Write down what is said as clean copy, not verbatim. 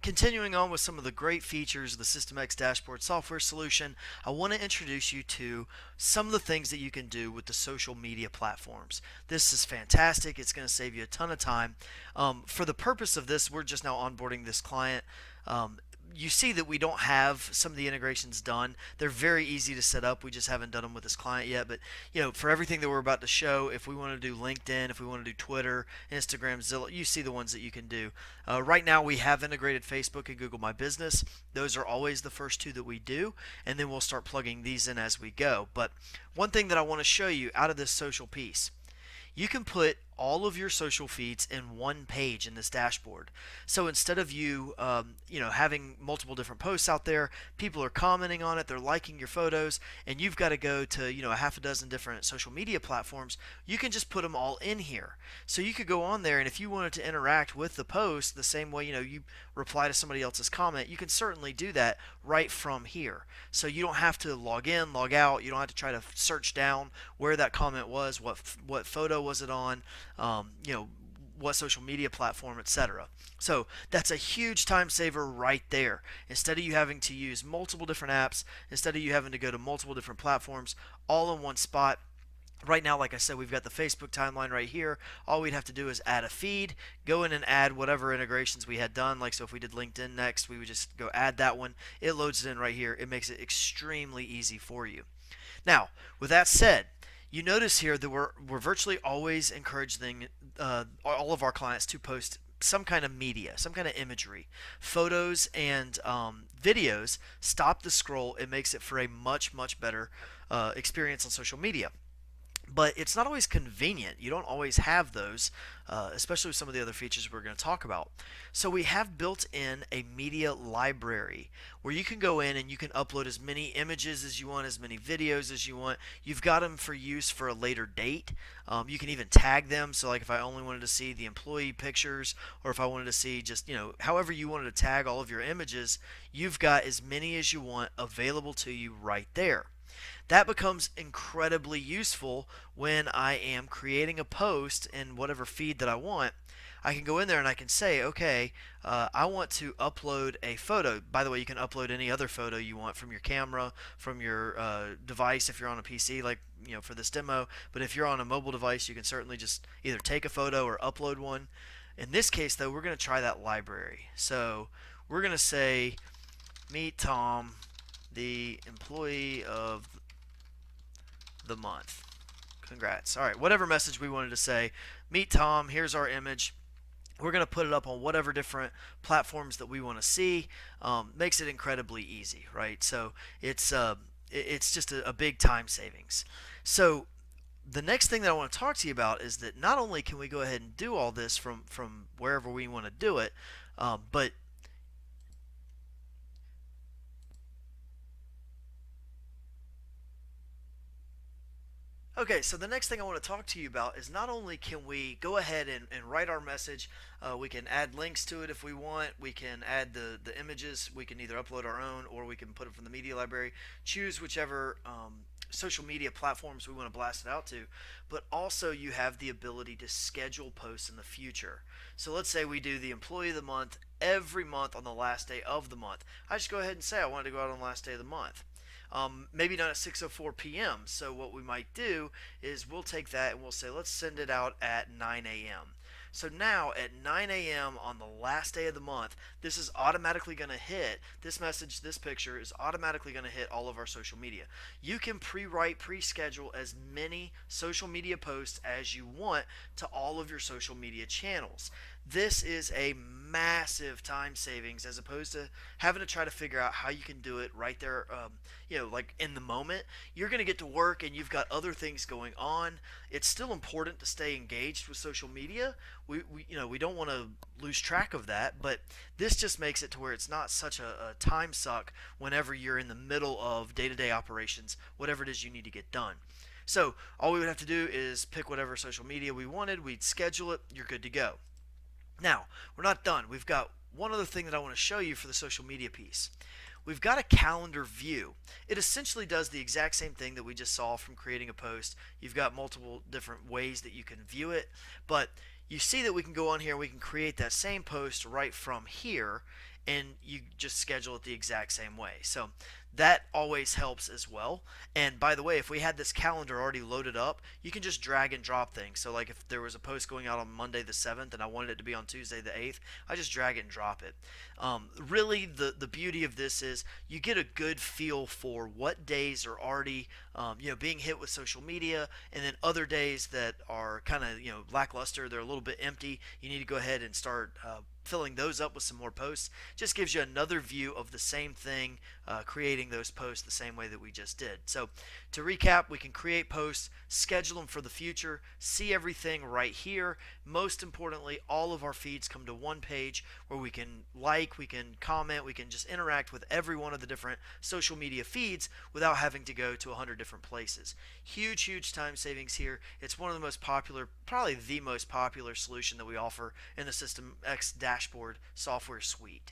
Continuing on with some of the great features of the SystemX dashboard software solution, I want to introduce you to some of the things that you can do with the social media platforms. This is fantastic. It's going to save you a ton of time. For the purpose of this, we're just now onboarding this client. Um, you see that we don't have some of the integrations done. They're very easy to set up. We just haven't done them with this client yet. But for everything that we're about to show, if we want to do LinkedIn, if we want to do Twitter, Instagram, Zillow, you see the ones that you can do. Right now, we have integrated Facebook and Google My Business. Those are always the first two that we do, and then we'll start plugging these in as we go. But one thing that I want to show you out of this social piece, you can put all of your social feeds in one page in this dashboard. So instead of having multiple different posts out there, people are commenting on it, they're liking your photos, and you've got to go to a half a dozen different social media platforms. You can just put them all in here. So you could go on there, and if you wanted to interact with the post the same way you reply to somebody else's comment, you can certainly do that right from here. So you don't have to log in, log out. You don't have to try to search down where that comment was, what photo was it on, um, you know, what social media platform, etc. So that's a huge time saver right there. Instead of you having to use multiple different apps, instead of you having to go to multiple different platforms all in one spot. Right now, like I said, we've got the Facebook timeline right here. All we'd have to do is add a feed, go in and add whatever integrations we had done. Like, so if we did LinkedIn next, we would just go add that one. It loads it in right here. It makes it extremely easy for you. Now, with that said, you notice here that we're virtually always encouraging all of our clients to post some kind of media, some kind of imagery, photos and videos. Stop the scroll. It makes it for a much better experience on social media. But it's not always convenient. You don't always have those, especially with some of the other features we're going to talk about. So we have built in a media library where you can go in and you can upload as many images as you want, as many videos as you want. You've got them for use for a later date. You can even tag them. So like if I only wanted to see the employee pictures, or if I wanted to see just, however you wanted to tag all of your images, you've got as many as you want available to you right there. That becomes incredibly useful when I am creating a post in whatever feed that I want. I can go in there and I can say, okay, I want to upload a photo. By the way, you can upload any other photo you want from your camera, from your device if you're on a PC, like for this demo. But if you're on a mobile device, you can certainly just either take a photo or upload one. In this case, though, we're going to try that library. So we're going to say, meet Tom, the employee of the month. Congrats. All right, whatever message we wanted to say. Meet Tom. Here's our image. We're going to put it up on whatever different platforms that we want to see. Makes it incredibly easy, right? So it's just a big time savings. So the next thing that I want to talk to you about is that not only can we go ahead and do all this from wherever we want to do it, but okay, so the next thing I want to talk to you about is not only can we go ahead and write our message, we can add links to it if we want, we can add the images, we can either upload our own or we can put it from the media library, choose whichever social media platforms we want to blast it out to, but also you have the ability to schedule posts in the future. So let's say we do the employee of the month every month on the last day of the month. I just go ahead and say I wanted to go out on the last day of the month. Maybe not at 6:04 p.m. So what we might do is we'll take that and we'll say let's send it out at 9 a.m. So now at 9 a.m. on the last day of the month, this is automatically going to hit this message, this picture is automatically going to hit all of our social media. You can pre-write, pre-schedule as many social media posts as you want to all of your social media channels. This is a massive time savings as opposed to having to try to figure out how you can do it right there, like in the moment. You're going to get to work and you've got other things going on. It's still important to stay engaged with social media. We don't want to lose track of that, but this just makes it to where it's not such a time suck whenever you're in the middle of day-to-day operations, whatever it is you need to get done. So all we would have to do is pick whatever social media we wanted, we'd schedule it, you're good to go. Now, we're not done. We've got one other thing that I want to show you for the social media piece. We've got a calendar view. It essentially does the exact same thing that we just saw from creating a post. You've got multiple different ways that you can view it, but you see that we can go on here, we can create that same post right from here, and you just schedule it the exact same way. So that always helps as well. And by the way, if we had this calendar already loaded up, you can just drag and drop things. So like if there was a post going out on Monday the 7th and I wanted it to be on Tuesday the 8th, I just drag it and drop it. Really, the beauty of this is you get a good feel for what days are already being hit with social media, and then other days that are kind of lackluster, they're a little bit empty. You need to go ahead and start filling those up with some more posts. Just gives you another view of the same thing, creating those posts the same way that we just did. So to recap, we can create posts, schedule them for the future, see everything right here. Most importantly, all of our feeds come to one page where we can like, we can comment, we can just interact with every one of the different social media feeds without having to go to 100 different places. Huge time savings here. It's one of the most popular, probably the most popular solution that we offer in the System X dashboard software suite.